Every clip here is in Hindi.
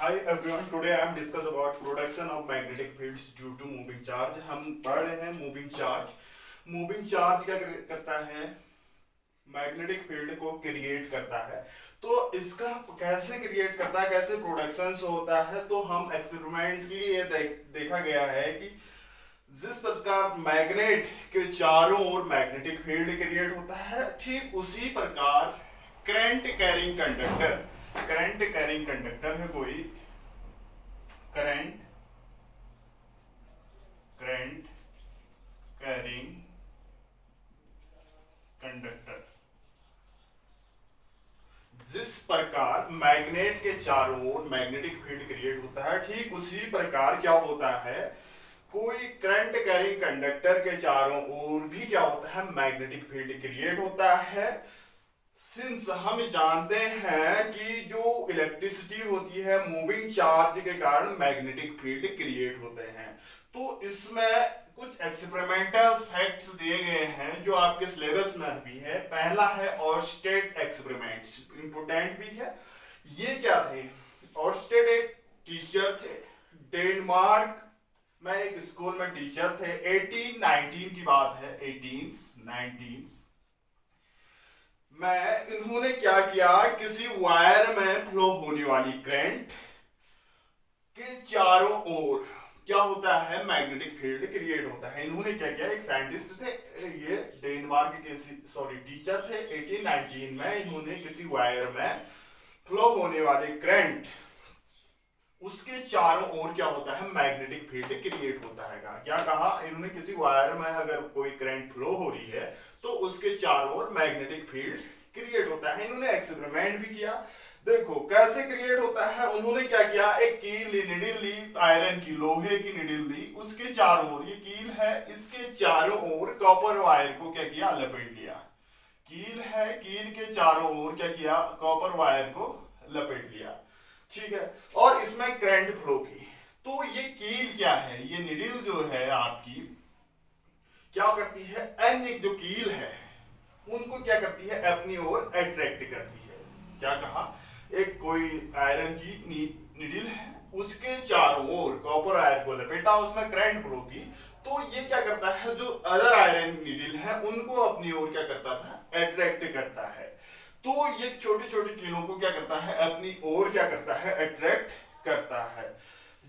Hi everyone, today I am discuss about production of magnetic fields due to moving charge। हम पढ़ रहे हैं मूविंग चार्ज। मूविंग चार्ज क्या करता है? मैग्नेटिक फील्ड को क्रिएट करता है। तो इसका कैसे क्रिएट करता है, कैसे प्रोडक्शन होता है, तो हम एक्सपेरिमेंटली ये देखा गया है कि जिस प्रकार मैग्नेट के चारों ओर मैग्नेटिक फील्ड क्रिएट होता है, ठीक उसी प्रकार करंट कैरिंग कंडक्टर है कोई करंट करंट कैरिंग कंडक्टर जिस प्रकार मैग्नेट के चारों ओर मैग्नेटिक फील्ड क्रिएट होता है, ठीक उसी प्रकार क्या होता है, कोई करंट कैरिंग कंडक्टर के चारों ओर भी क्या होता है, मैग्नेटिक फील्ड क्रिएट होता है। सिंस हम जानते हैं कि जो इलेक्ट्रिसिटी होती है मूविंग चार्ज के कारण मैग्नेटिक फील्ड क्रिएट होते हैं, तो इसमें कुछ एक्सपेरिमेंटल फैक्ट्स दिए गए हैं जो आपके सिलेबस में भी है। पहला है ऑर्स्टेड एक्सपेरिमेंट्स, इंपोर्टेंट भी है। ये क्या थे? ऑर्स्टेड एक टीचर थे, डेनमार्क में एक स्कूल में टीचर थे। 1819 की बात है, 1819 में इन्होंने क्या किया, किसी वायर में फ्लो होने वाली करंट के चारों ओर क्या होता है, मैग्नेटिक फील्ड क्रिएट होता है। इन्होंने क्या किया, एक साइंटिस्ट थे, ये डेनमार्क के टीचर थे। 1819 में इन्होंने किसी वायर में फ्लो होने वाली करंट, उसके चारों ओर क्या होता है, मैग्नेटिक फील्ड क्रिएट होता है। क्या कहा इन्होंने, किसी वायर में अगर कोई करंट फ्लो हो रही है तो उसके चारों ओर मैग्नेटिक फील्ड क्रिएट होता है। इन्होंने एक्सपेरिमेंट भी किया। देखो कैसे क्रिएट होता है। उन्होंने क्या किया, एक कील ली, निडिल ली, आयरन की, लोहे की निडिल ली, उसके चारों ओर, ये कील है, इसके चारों ओर कॉपर वायर को क्या किया, लपेट लिया। कील है, कील के चारों ओर क्या किया, कॉपर वायर को लपेट लिया, ठीक है, और इसमें करंट फ्लो की। तो ये कील क्या है, ये निडिल जो है आपकी क्या करती है, अन्य जो कील है उनको क्या करती है, अपनी ओर अट्रैक्ट करती है। क्या कहा, एक कोई आयरन की निडिल है, उसके चारों ओर कॉपर आयरन को लपेटा, उसमें करंट फ्लो की, तो ये क्या करता है, जो अदर आयरन निडिल है उनको अपनी ओर क्या करता था, अट्रैक्ट करता है। तो ये छोटी छोटी कीलों को क्या करता है, अपनी ओर क्या करता है, अट्रैक्ट करता है।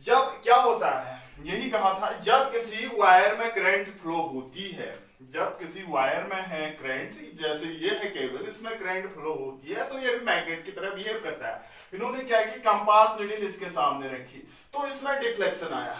जब क्या होता है, यही कहा था, जब किसी वायर में करंट फ्लो होती है, जब किसी वायर में है करंट, जैसे ये है केबल, इसमें करंट फ्लो होती है, तो ये भी मैग्नेट की तरह बिहेव करता है। इन्होंने क्या की, कंपास नीडल इसके सामने रखी, तो इसमें डिफ्लेक्शन आया,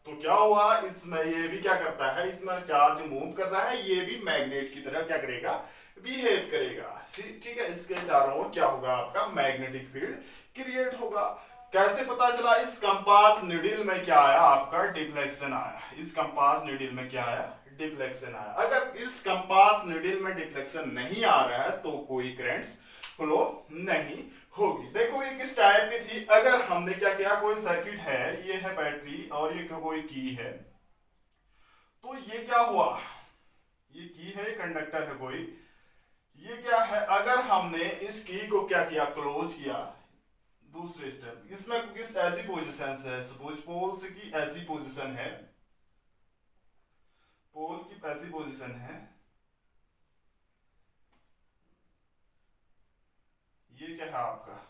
तो क्या हुआ, इसमें ये भी क्या करता है, इसमें चार्ज मूव कर रहा है, ये भी मैग्नेट की तरह क्या करेगा, बिहेव करेगा। ठीक है, इसके चारों ओर क्या होगा, आपका मैग्नेटिक फील्ड क्रिएट होगा। कैसे पता चला, इस कंपास निडिल में क्या आया, आपका डिफ्लेक्शन आया। इस कंपास निडिल में क्या आया, डिफ्लेक्शन आया। अगर इस कंपास निडिल में डिफ्लेक्शन नहीं आ रहा है तो कोई करंट्स फ्लो नहीं होगी। देखो ये किस टाइप की थी, अगर हमने क्या किया, कोई सर्किट है, ये है बैटरी और ये कोई की है, तो ये क्या हुआ, ये की है, कंडक्टर है कोई, ये क्या है, अगर हमने इस की को क्या किया, क्लोज किया, दूसरे स्टेप, इसमें किस ऐसी पोजीशन है, सपोज पोल्स की ऐसी पोजीशन है, पोल की ऐसी पोजीशन है, ये क्या है आपका,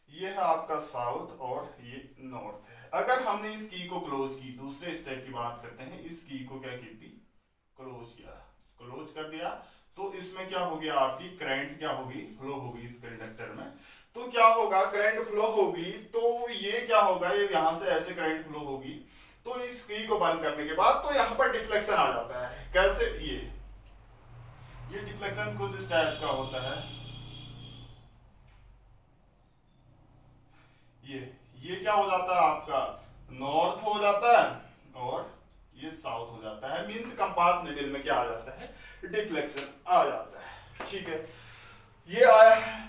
ये है आपका साउथ और ये नॉर्थ है। अगर हमने इस की को क्लोज की, दूसरे स्टेप की बात करते हैं, इस की को क्या की, क्लोज किया, क्लोज कर दिया, तो इसमें क्या हो गया, आपकी करंट क्या होगी, फ्लो होगी इस कंडक्टर में। तो क्या होगा, करंट फ्लो होगी, तो ये क्या होगा, ये यहां से ऐसे करंट फ्लो होगी, तो इस की को बंद करने के बाद तो यहां पर डिफ्लेक्शन आ जाता है। कैसे, ये डिफ्लेक्शन कुछ इस टाइप का होता है, ये क्या हो जाता है, आपका नॉर्थ हो जाता है और ये साउथ हो जाता है। मींस कंपास निडल में क्या आ जाता है, डिफ्लेक्शन आ जाता है। ठीक है, ये आया है,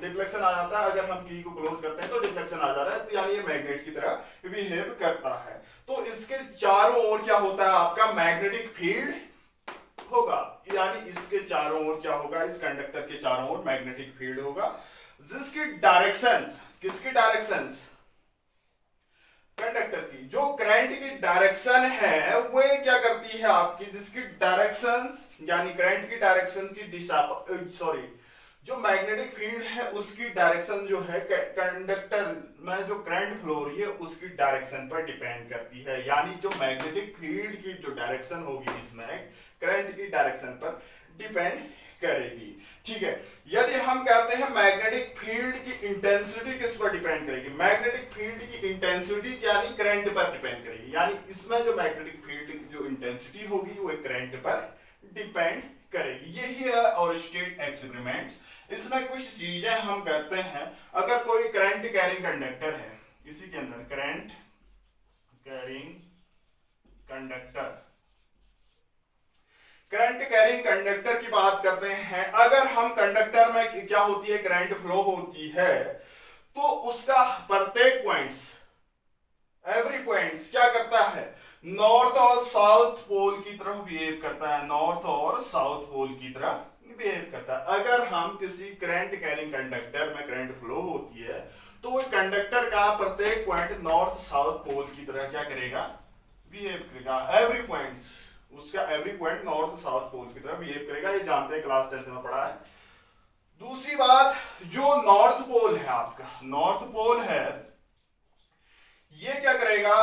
डिफ्लेक्शन आ जाता है। अगर हम की को क्लोज करते हैं तो डिफ्लेक्शन आ जा रहा है, तो यानी ये मैग्नेट की तरह बिहेव करता है। तो इसके चारों ओर क्या होता है, आपका मैग्नेटिक फील्ड होगा, यानी इसके चारों ओर क्या होगा, इस कंडक्टर के चारों ओर मैग्नेटिक फील्ड होगा, जिसकी डायरेक्शंस, किसकी डायरेक्शंस, कंडक्टर की जो करंट की डायरेक्शन है वो क्या करती है आपकी, जिसकी डायरेक्शन यानी करंट की डायरेक्शन की दिशा, सॉरी जो मैग्नेटिक फील्ड है उसकी डायरेक्शन जो है कंडक्टर में जो करंट फ्लो हो रही है उसकी डायरेक्शन पर डिपेंड करती है। यानी जो मैग्नेटिक फील्ड की जो डायरेक्शन होगी इसमें करंट की डायरेक्शन पर डिपेंड करेगी। ठीक है, यदि हम कहते हैं मैग्नेटिक फील्ड की इंटेंसिटी किस पर डिपेंड करेगी, मैग्नेटिक फील्ड की इंटेंसिटी यानी करंट पर डिपेंड करेगी। यानी इसमें जो मैग्नेटिक फील्ड की जो इंटेंसिटी होगी वो करंट पर डिपेंड करेगी। यही है और स्टेट एक्सपेरिमेंट्स। इसमें कुछ चीजें हम करते हैं। अगर कोई करंट कैरिंग कंडक्टर है, इसी के अंदर current carrying conductor, current carrying conductor की बात करते हैं। अगर हम कंडक्टर में क्या होती है, करंट फ्लो होती है, तो उसका प्रत्येक पॉइंट्स, एवरी पॉइंट्स क्या करता है, नॉर्थ और साउथ पोल की तरफ बिहेव करता है, नॉर्थ और साउथ पोल की तरफ बिहेव करता है। अगर हम किसी करंट कैरिंग कंडक्टर में करंट फ्लो होती है तो वो कंडक्टर का प्रत्येक पॉइंट नॉर्थ साउथ पोल की तरह क्या करेगा, बिहेव करेगा। एवरी पॉइंट्स, उसका every point north south pole की तरह बिहेव करेगा। ये जानते हैं, क्लास 10 में पढ़ा है। दूसरी बात, जो नॉर्थ पोल है आपका, नॉर्थ पोल है, ये क्या करेगा,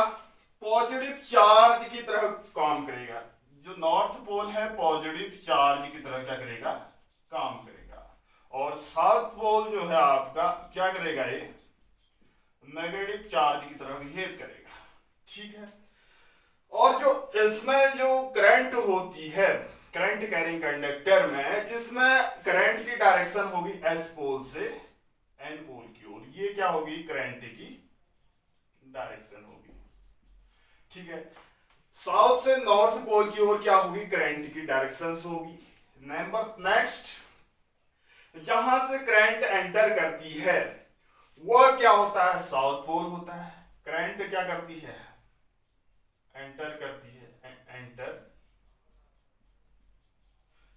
पॉजिटिव चार्ज की तरह काम करेगा। जो नॉर्थ पोल है पॉजिटिव चार्ज की तरह क्या करेगा, काम करेगा। और साउथ पोल जो है आपका क्या करेगा, ये नेगेटिव चार्ज की तरह बिहेव करेगा। ठीक है, और जो इसमें जो करंट होती है करंट कैरिंग कंडक्टर में, इसमें करंट की डायरेक्शन होगी एस पोल से एन पोल की ओर। ये क्या होगी, करंट की डायरेक्शन होगी। ठीक है, साउथ से नॉर्थ पोल की ओर क्या होगी, करंट की डायरेक्शन होगी। नंबर नेक्स्ट, जहां से करंट एंटर करती है वह क्या होता है, साउथ पोल होता है। करंट क्या करती है, एंटर करती है, एंटर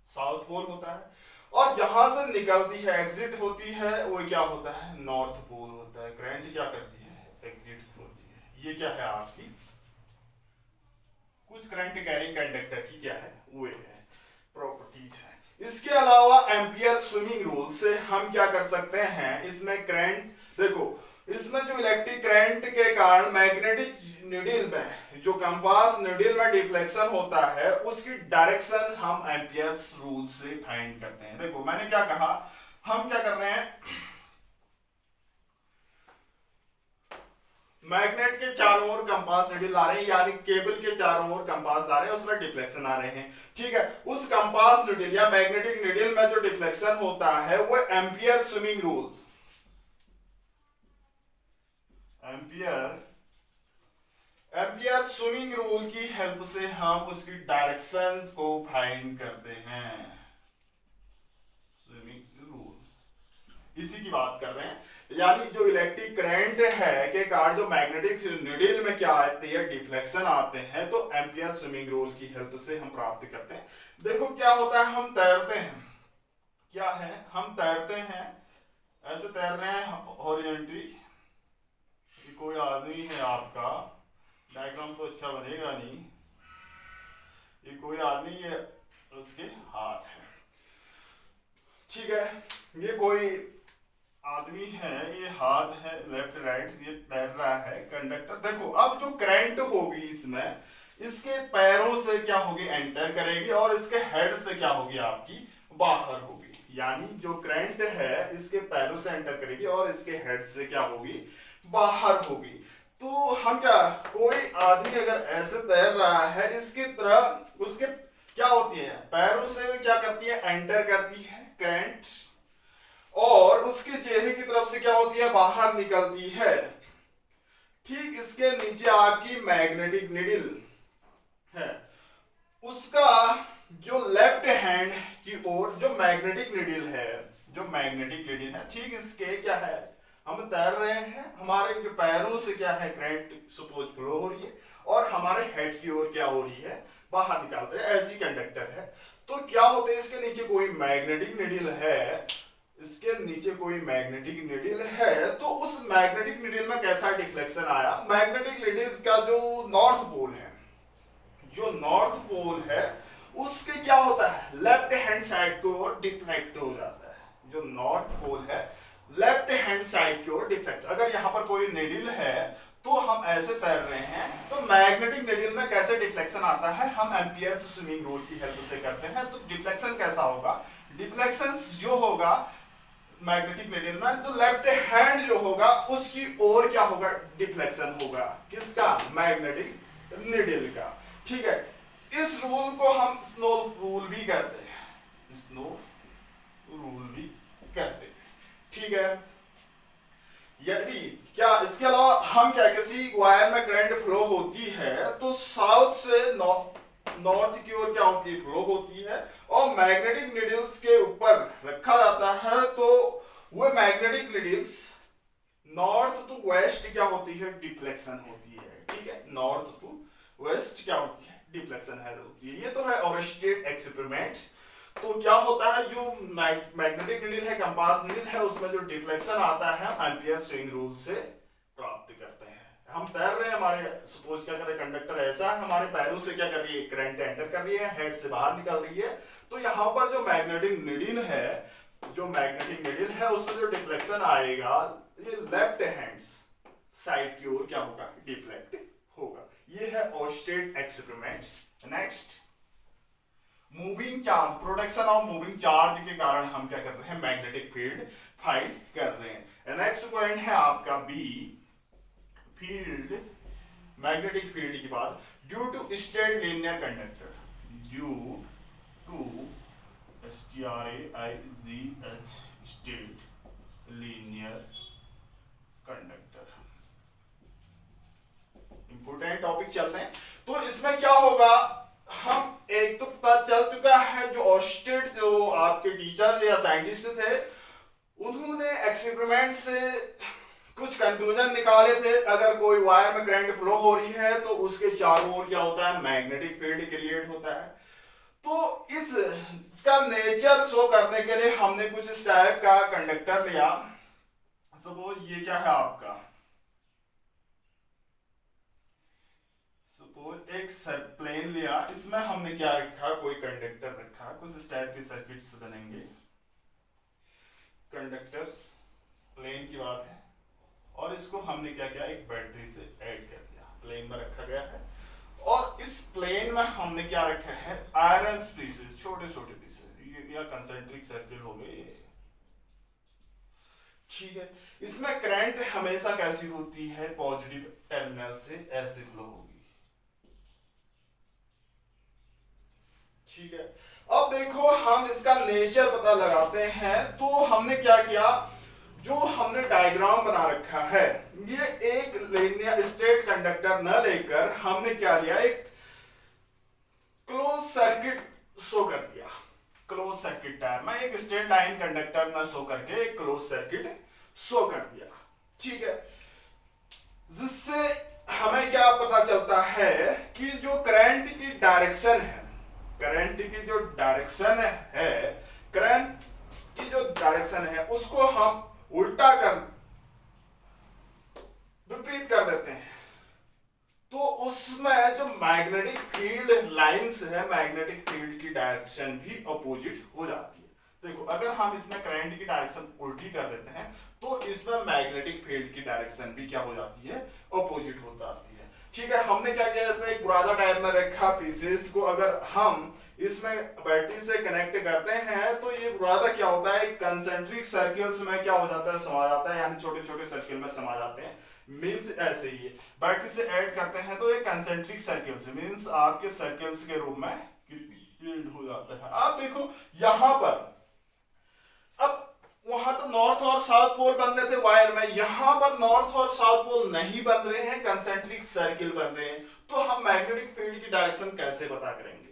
साउथ पोल होता है। और जहां से निकलती है, एग्जिट होती है, वो क्या होता है, नॉर्थ पोल होता है। करंट क्या करती है, एग्जिट होती है। ये क्या है आपकी कुछ करंट कैरिंग कंडक्टर की क्या है, वो है प्रॉपर्टीज है। इसके अलावा एम्पियर स्विमिंग रूल से हम क्या कर सकते हैं, इसमें करंट देखो, इसमें जो इलेक्ट्रिक करंट के कारण मैग्नेटिक नीडल में, जो कंपास नीडल में डिफ्लेक्शन होता है, उसकी डायरेक्शन हम एम्पियर्स रूल से फाइंड करते हैं। देखो मैंने क्या कहा, हम क्या कर रहे हैं, मैग्नेट के चारों ओर कंपास नीडल ला रहे हैं, यानी केबल के चारों ओर कंपास ला रहे हैं, उसमें डिफ्लेक्शन आ रहे हैं। ठीक है, उस कंपास नीडल या मैग्नेटिक नीडल में जो डिफ्लेक्शन होता है वो ampere swimming rules, ampere swimming rule की हेल्प से हम उसकी डायरेक्शंस को फाइंड करते हैं। स्विमिंग रूल इसी की बात कर रहे हैं। यानी जो इलेक्ट्रिक करंट है के कारण जो मैग्नेटिक नीडल में क्या आती है, डिफ्लेक्शन आते हैं, तो एम्पियर स्विमिंग रूल की हेल्प से हम प्राप्त करते हैं। देखो क्या होता है, हम तैरते हैं, क्या है, हम तैरते हैं, ऐसे तैर रहे हैं हॉरिजॉन्टली। कोई आदमी है आपका, डायग्राम तो अच्छा बनेगा नहीं, ये कोई आदमी, ये उसके हाथ है। ठीक है, ये कोई आदमी है, ये हाथ है, लेफ्ट राइट, ये तैर रहा है। कंडक्टर देखो, अब जो करंट होगी इसमें, इसके पैरों से क्या होगी, एंटर करेगी, और इसके हेड से क्या होगी, आपकी बाहर होगी। यानी जो करंट है इसके पैरों से एंटर करेगी और इसके हेड से क्या होगी, बाहर होगी। तो हम क्या, कोई आदमी अगर ऐसे तैर रहा है, इसकी तरह उसके क्या होती है, पैरों से क्या करती है, एंटर करती है करंट, और उसके चेहरे की तरफ से क्या होती है, बाहर निकलती है। ठीक इसके नीचे आपकी मैग्नेटिक नीडल है, उसका जो लेफ्ट हैंड की ओर जो मैग्नेटिक नीडल है, जो मैग्नेटिक नीडल है, ठीक इसके क्या है, हम तैर रहे हैं, हमारे जो पैरों से क्या है, करंट सपोज फ्लो हो रही है, और हमारे हेड की ओर क्या हो रही है, बाहर निकालते हैं। ऐसी कंडक्टर है, तो क्या होते हैं, इसके नीचे कोई मैग्नेटिक नीडल है, इसके नीचे कोई मैग्नेटिक नीडल है, तो उस मैग्नेटिक नीडल में कैसा डिफ्लेक्शन आया, मैग्नेटिक नीडल का जो नॉर्थ पोल है, जो नॉर्थ पोल है उसके क्या होता है, लेफ्ट हैंड साइड की ओर डिफ्लेक्ट हो जाता है। जो नॉर्थ पोल है लेफ्ट हैंड साइड की ओर डिफ्लेक्ट। अगर यहाँ पर कोई नीडल है तो हम ऐसे तैर रहे हैं, तो मैग्नेटिक नीडल में कैसे डिफ्लेक्शन आता है, हम एम्पियर स्विमिंग रूल की हेल्प से करते हैं। तो डिफ्लेक्शन कैसा होगा, डिफ्लेक्शन जो होगा मैग्नेटिक नीडल में, तो लेफ्ट हैंड जो होगा उसकी ओर क्या होगा, डिफ्लेक्शन होगा, किसका, मैग्नेटिक नीडल का। ठीक है, इस रूल को हम स्नो रूल भी कहते हैं, स्नो रूल भी कहते हैं। ठीक है, यदि क्या इसके अलावा हम क्या, किसी वायर में करंट फ्लो होती है तो साउथ से नॉर्थ की ओर क्या होती है, फ्लो होती है, और मैग्नेटिक नीडल्स के ऊपर रखा जाता है, तो वो magnetic needles north to west क्या होती है, डिफ्लेक्शन होती है। ठीक है, नॉर्थ टू वेस्ट क्या होती है, डिफ्लेक्शन है होती है। ये तो है ओरस्टेड एक्सपेरिमेंट। तो क्या होता है, जो मैग्नेटिक नीडल है, कंपास नीडल है, उसमें जो डिफ्लेक्शन आता है एम्पियर स्विंग रूल से प्राप्त करते हैं। हम तैर रहे हैं, हमारे सपोज क्या कर रहे, कंडक्टर ऐसा है, हमारे पैरों से क्या कर रही है, करंट एंटर कर रही है, हेड से बाहर निकल रही है, तो यहाँ पर जो मैग्नेटिक नीडल है, जो मैग्नेटिक नीडल है उसमें जो डिफ्लेक्शन आएगा, ये लेफ्ट हैंड साइड की ओर क्या होगा, डिफ्लेक्ट होगा। ये है Oersted experiment. Next, moving charge, production of moving charge के कारण हम क्या कर रहे हैं, मैग्नेटिक फील्ड फाइंड कर रहे हैं। नेक्स्ट पॉइंट है आपका बी, फील्ड, मैग्नेटिक फील्ड की बात, due to straight linear conductor, due to STRAIGH straight linear conductor. Important topic चल रहे हैं, तो इसमें क्या होगा, हम एक तो पता चल चुका है, जो ओरस्टेड जो आपके टीचर या साइंटिस्ट थे, उन्होंने एक्सपेरिमेंट से कुछ कंक्लूजन निकाले थे। अगर कोई वायर में करंट फ्लो हो रही है तो उसके चारों ओर क्या होता है, मैग्नेटिक फील्ड क्रिएट होता है। तो इसका नेचर शो करने के लिए हमने कुछ इस टाइप का कंडक्टर लिया। सपोज ये क्या है आपका, एक प्लेन लिया, इसमें हमने क्या रखा, कोई कंडक्टर रखा, कुछ इस टाइप के सर्किट्स बनेंगे, कंडक्टर्स, प्लेन की बात है, और इसको हमने क्या किया, एक बैटरी से ऐड कर दिया, प्लेन में रखा गया है, और इस प्लेन में हमने क्या रखा है, आयरन पीसेस, छोटे छोटे पीसेस, ये या कंसेंट्रिक सर्किल हो गए। ठीक है, इसमें करंट हमेशा कैसी होती है, पॉजिटिव टर्मिनल से ऐसे फ्लो होगी। ठीक है, अब देखो हम इसका नेचर पता लगाते हैं। तो हमने क्या किया, जो हमने डायग्राम बना रखा है, ये एक लीनियर स्ट्रेट कंडक्टर न लेकर हमने क्या लिया, एक क्लोज सर्किट शो कर दिया, क्लोज सर्किट टाइप में एक स्ट्रेट लाइन कंडक्टर न शो करके एक क्लोज सर्किट शो कर दिया। ठीक है, जिससे हमें क्या पता चलता है कि जो करंट की डायरेक्शन है, करंट की जो डायरेक्शन है, करंट की जो डायरेक्शन है उसको हम उल्टा कर, विपरीत कर देते हैं, तो उसमें जो मैग्नेटिक फील्ड लाइंस है, मैग्नेटिक फील्ड की डायरेक्शन भी अपोजिट हो जाती है। देखो, अगर हम इसमें करंट की डायरेक्शन उल्टी कर देते हैं तो इसमें मैग्नेटिक फील्ड की डायरेक्शन भी क्या हो जाती है, अपोजिट हो जाती है। ठीक है, हमने क्या किया, इसमें एक बुरादा टाइप में रखा पीसेस को, अगर हम इसमें बैटरी से कनेक्ट करते हैं तो ये बुरादा क्या होता है, कंसेंट्रिक सर्किल्स में क्या हो जाता है, समा जाता है, यानी छोटे छोटे सर्किल में समा जाते हैं। मींस ऐसे ही बैटरी से ऐड करते हैं तो ये कंसेंट्रिक सर्किल्स, मींस आपके सर्किल्स के रूप में फील्ड हो जाता है। आप देखो यहां पर, अब वहां तो नॉर्थ और साउथ पोल बन रहे थे वायर में, यहां पर नॉर्थ और साउथ पोल नहीं बन रहे हैं, कंसेंट्रिक सर्किल बन रहे हैं, तो हम मैग्नेटिक फील्ड की डायरेक्शन कैसे पता करेंगे।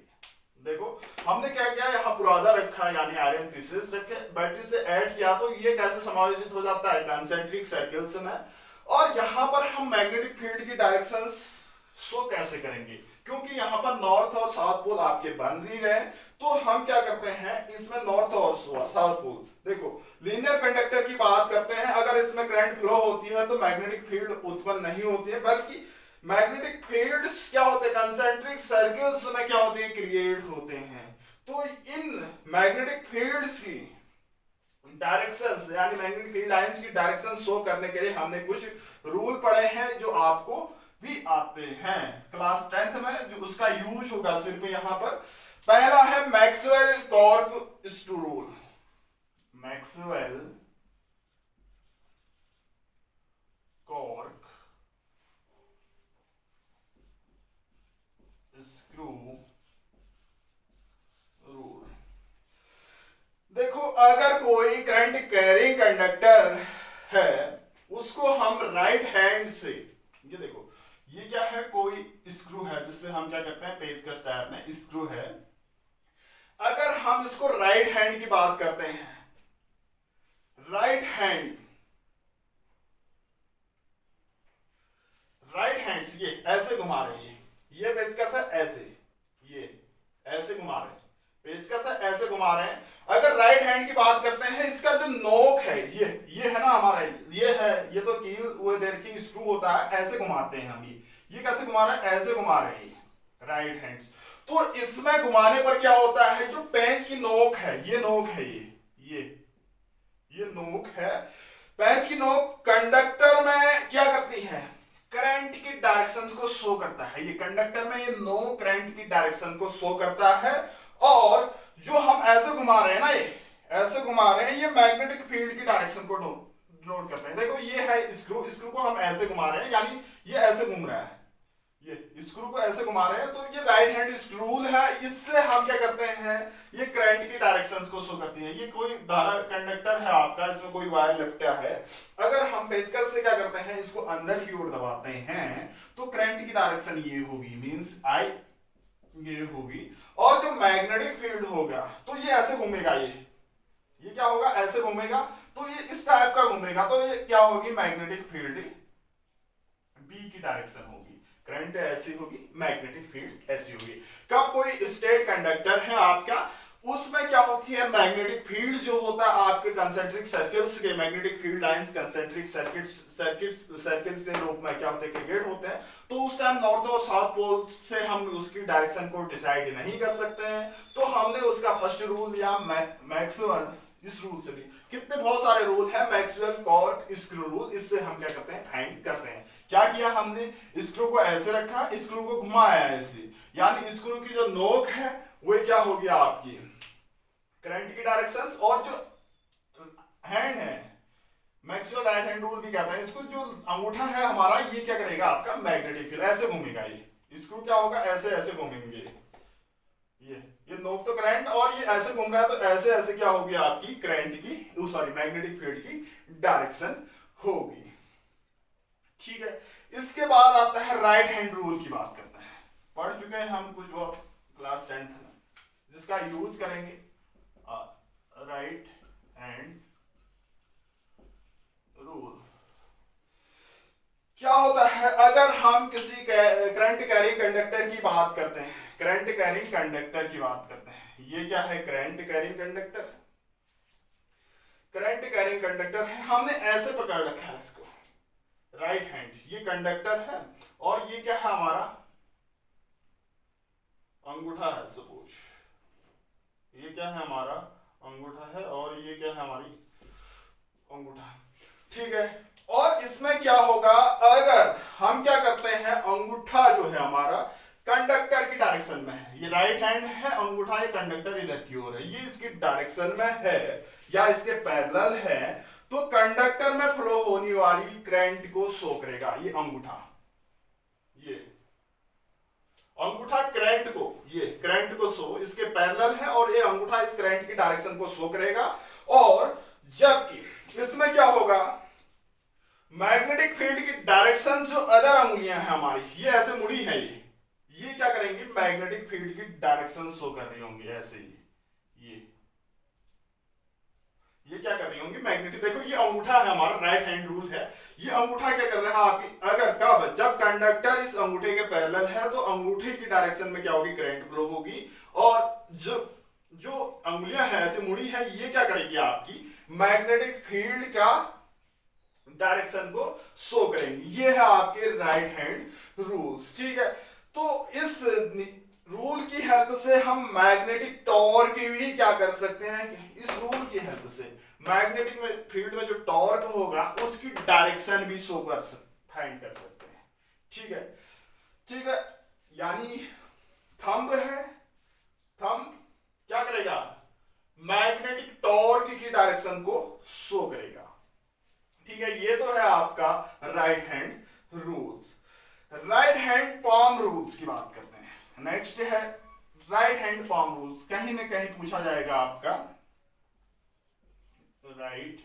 देखो हमने क्या किया, यहाँ बुरादा रखा, यानी आयरन पीसेस रखे, बैटरी से ऐड किया, तो ये कैसे समायोजित हो जाता है, कंसेंट्रिक सर्किल्स में। और यहाँ पर हम मैग्नेटिक फील्ड की डायरेक्शन शो कैसे करेंगे, क्योंकि यहाँ पर नॉर्थ और साउथ पोल आपके बन नहीं रहे, तो हम क्या करते हैं इसमें नॉर्थ और साउथ पोल, देखो लीनियर कंडक्टर की बात करते हैं, अगर इसमें करंट फ्लो होती है तो मैग्नेटिक फील्ड उत्पन्न नहीं होती है, बल्कि मैग्नेटिक फील्ड्स क्या होते हैं कंसेंट्रिक सर्कल्स में क्या होते हैं क्रिएट होते हैं। तो इन मैग्नेटिक फील्ड्स की डायरेक्शंस यानी मैग्नेटिक फील्ड लाइंस की डायरेक्शन शो करने के लिए हमने कुछ रूल पढ़े हैं जो आपको भी आते हैं क्लास 10th में, जो उसका यूज होगा सिर्फ यहां पर। पहला है Maxwell cork screw rule. Maxwell cork screw rule. देखो अगर कोई करंट कैरिंग कंडक्टर है उसको हम राइट हैंड से, ये देखो ये क्या है कोई स्क्रू है जिससे हम क्या करते हैं पेचकस टाइप में स्क्रू है, अगर हम इसको राइट हैंड की बात करते हैं, राइट हैंड से ये ऐसे घुमा रहे हैं, ये पेचकस है ऐसे, ये ऐसे घुमा रहे हैं, पेचकस है ऐसे घुमा रहे हैं। अगर राइट हैंड की बात करते हैं, इसका जो नोक है ये है ना हमारा, ये है, ये तो कील वो देर की स्क्रू होता है, ऐसे घुमाते हैं हम, ये कैसे घुमा रहे हैं ऐसे घुमा रहे हैं राइट हैंड्स। तो इसमें घुमाने पर क्या होता है, जो पेंच की नोक है, ये नोक है, ये नोक है, पेंच की नोक कंडक्टर में क्या करती है करंट की डायरेक्शन को शो करता है, ये कंडक्टर में ये नोक करंट की डायरेक्शन को शो करता है। और जो हम ऐसे घुमा रहे हैं ना, ये ऐसे घुमा रहे हैं, ये मैग्नेटिक फील्ड की डायरेक्शन को नोट करते हैं। देखो ये है स्क्रू, स्क्रू को हम ऐसे घुमा रहे हैं, यानी ये ऐसे घूम रहा है, ये स्क्रू को ऐसे घुमा रहे हैं, तो ये राइट हैंड स्क्रू रूल है, इससे हम क्या करते हैं ये करंट की डायरेक्शंस को शो करती है। ये कोई धारा कंडक्टर है आपका, इसमें कोई वायर लपटा है, अगर हम पेचकस से क्या करते हैं इसको अंदर की ओर दबाते हैं तो करंट की डायरेक्शन ये होगी, मींस आई ये होगी, और जो मैग्नेटिक फील्ड होगा तो ये ऐसे घूमेगा, ये क्या होगा ऐसे घूमेगा, तो ये इस टाइप का घूमेगा, तो ये क्या होगी मैग्नेटिक फील्ड बी की डायरेक्शन होगी, करंट ऐसी होगी, मैग्नेटिक फील्ड ऐसी होगी। कब कोई स्टेट कंडक्टर है आपका, उसमें क्या होती है मैग्नेटिक फील्ड जो होता है आपके कंसेंट्रिक सर्कल्स के, magnetic field lines concentric circuits के रूप में क्या होते हैं क्रिएट होते हैं, तो उस टाइम नॉर्थ और साउथ पोल से हम उसकी डायरेक्शन को डिसाइड नहीं कर सकते हैं, तो हमने उसका फर्स्ट रूल या मैक्सवेल, इस रूल से भी कितने बहुत सारे रूल है, मैक्सवेल कॉर्क स्क्रू रूल, इससे हम क्या करते हैं फाइंड करते हैं। क्या किया हमने, स्क्रू को ऐसे रखा, स्क्रू को घुमाया ऐसे, यानी स्क्रू की जो नोक है वो क्या हो गया आपकी करंट की डायरेक्शंस, और जो हैंड है मैक्सवेल राइट हैंड रूल भी कहता है इसको, जो अंगूठा है हमारा ये क्या करेगा आपका मैग्नेटिक फील्ड ऐसे घूमेगा, ये स्क्रू क्या होगा ऐसे ऐसे घूमेंगे, ये नोक तो करंट, और ये ऐसे घूम रहा है, तो ऐसे ऐसे क्या होगी आपकी करंट की सॉरी मैग्नेटिक फील्ड की डायरेक्शन होगी। ठीक है, इसके बाद आता है राइट हैंड रूल की बात करते हैं, पढ़ चुके हैं हम कुछ वक्त क्लास 10th में, जिसका यूज करेंगे राइट हैंड रूल। क्या होता है अगर हम किसी करंट कैरिंग कंडक्टर की बात करते हैं, करंट कैरिंग कंडक्टर की बात करते हैं, ये क्या है current carrying conductor, current carrying conductor है, हमने ऐसे पकड़ रखा है इसको राइट हैंड, ये कंडक्टर है और ये क्या है हमारा अंगूठा है, सपोज ये क्या है हमारा अंगूठा है और ये क्या है हमारी अंगूठा, ठीक है। और इसमें क्या होगा अगर हम क्या करते हैं, अंगूठा जो है हमारा कंडक्टर की डायरेक्शन में है, ये राइट हैंड है, अंगूठा ये कंडक्टर इधर की ओर है, ये इसकी डायरेक्शन में है या इसके पैरेलल है, तो कंडक्टर में फ्लो होने वाली करंट को शो करेगा ये अंगूठा, ये अंगूठा करंट को, ये करंट को शो इसके पैरेलल है और ये अंगूठा इस करंट की डायरेक्शन को शो करेगा। और जबकि इसमें क्या होगा मैग्नेटिक फील्ड की डायरेक्शन जो अदर अंगुलियां हैं हमारी, ये ऐसे मुड़ी है, ये क्या करेंगी मैग्नेटिक फील्ड की डायरेक्शन शो कर रही होंगी ऐसे ही, ये क्या कर रही होंगी होगी मैग्नेटिक। देखो ये अंगूठा है हमारा, राइट हैंड रूल है। ये अंगूठा क्या कर रहा है आपकी, अगर कब, जब कंडक्टर इस अंगूठे के पैरेलल है तो अंगूठे की डायरेक्शन में क्या होगी, करंट फ्लो होगी। और जो अंगुलियां हैं ऐसे मुड़ी है, ये क्या करेगी, आपकी मैग्नेटिक फील्ड का डायरेक्शन को शो करेंगे। ये है आपके राइट हैंड रूल्स, ठीक है। तो इस रूल की हेल्प से हम मैग्नेटिक टॉर्क भी क्या कर सकते हैं, इस रूल की हेल्प से मैग्नेटिक में फील्ड में जो टॉर्क होगा उसकी डायरेक्शन भी शो कर फाइंड कर सकते हैं, ठीक है। ठीक है, यानी थंब है, थंब क्या करेगा, मैग्नेटिक टॉर्क की डायरेक्शन को शो करेगा, ठीक है। ये तो है आपका right hand rules. Right hand palm rules की बात करते हैं। नेक्स्ट है राइट हैंड पाम रूल्स। कहीं ना कहीं पूछा जाएगा आपका राइट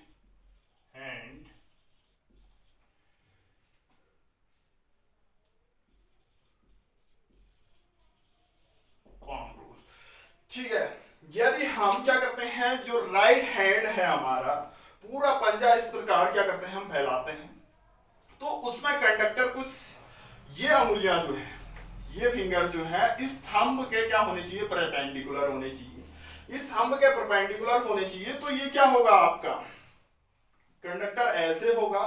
हैंड पाम रूल्स, ठीक है। यदि हम क्या करते हैं, जो राइट हैंड है हमारा, पूरा पंजा इस प्रकार क्या करते हैं, हम फैलाते हैं, तो उसमें कंडक्टर कुछ ये अंगुलियां जो है, ये फिंगर जो है, इस थंब के क्या होने चाहिए, परपेंडिकुलर होने चाहिए। इस थंब के परपेंडिकुलर होने चाहिए, तो ये क्या होगा आपका, कंडक्टर ऐसे होगा,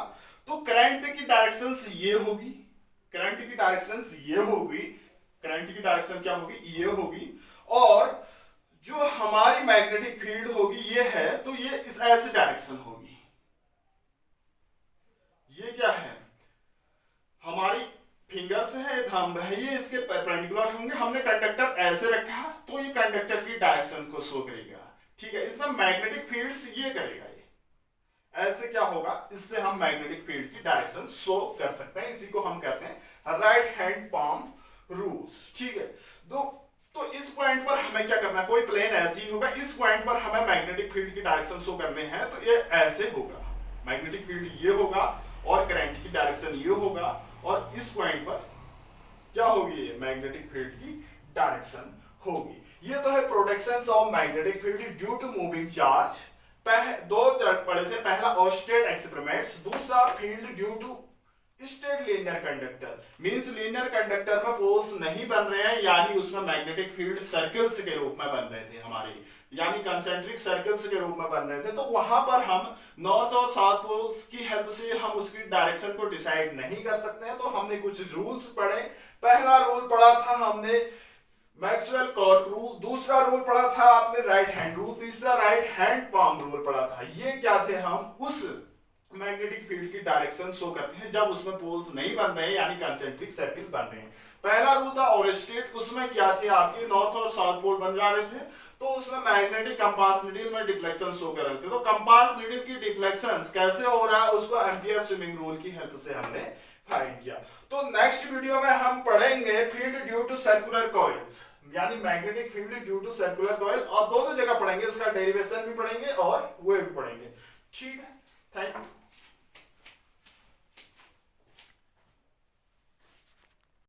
तो करंट की डायरेक्शन ये होगी, करंट की डायरेक्शन ये होगी, करंट की डायरेक्शन क्या होगी, ये होगी। और जो हमारी मैग्नेटिक फील्ड होगी ये है, तो ये इस ऐसे डायरेक्शन होगी। ये क्या है, हमारी फिंगर्स है, थंब है, ये इसके परपेंडिकुलर होंगे। हमने कंडक्टर ऐसे रखा, तो ये कंडक्टर की डायरेक्शन को शो करेगा, ठीक है। इसमें मैग्नेटिक फील्ड ये करेगा, ये ऐसे क्या होगा, इससे हम मैग्नेटिक फील्ड की डायरेक्शन शो कर सकते हैं। इसी को हम कहते हैं राइट हैंड पाम रूल्स, ठीक है। तो इस पॉइंट पर हमें क्या करना है, कोई प्लेन ऐसे ही होगा, इस पॉइंट पर हमें मैग्नेटिक फील्ड की डायरेक्शन शो करने हैं, तो ये ऐसे होगा, मैग्नेटिक फील्ड ये होगा और करंट की डायरेक्शन ये होगा, और इस पॉइंट पर क्या होगी, मैग्नेटिक फील्ड की डायरेक्शन होगी। ये तो है production of magnetic field due to moving charge. दो पढ़े थे, पहला ऑस्टेड एक्सपेरिमेंट्स, दूसरा field due to state linear conductor. Means linear conductor में पोल्स नहीं बन रहे हैं, यानी उसमें मैग्नेटिक फील्ड सर्कल्स के रूप में बन रहे थे हमारे, यानी कंसेंट्रिक सर्कल्स के रूप में बन रहे थे। तो वहां पर हम नॉर्थ और साउथ पोल्स की हेल्प से हम उसकी डायरेक्शन को डिसाइड नहीं कर सकते हैं। तो हमने कुछ रूल्स पढ़े। पहला रूल पढ़ा था हमने मैक्सवेल कॉर्क रूल, दूसरा रूल पढ़ा था आपने राइट हैंड रूल, तीसरा राइट हैंड पाम रूल पढ़ा था। ये क्या थे, हम उस मैग्नेटिक फील्ड की डायरेक्शन शो करते हैं जब उसमें पोल्स नहीं बन रहे हैं, यानी कंसेंट्रिक सर्किल बन रहे हैं। पहला रूल था ओरेस्टेड, उसमें क्या थे, आपके नॉर्थ और साउथ पोल बन जा रहे थे, तो उसमें मैग्नेटिक कंपास नीडल में डिफ्लेक्शन शो कर रहे थे। तो कंपास नीडल की डिफ्लेक्शन कैसे हो रहा है, उसको एम्पियर स्विमिंग रूल की हेल्प से हमने फाइंड किया। तो नेक्स्ट वीडियो में हम पढ़ेंगे field due to circular coils, यानी magnetic field due to circular coil, और दोनों जगह पढ़ेंगे, उसका डेरिवेशन भी पढ़ेंगे और वो भी पढ़ेंगे, ठीक है। Thank you.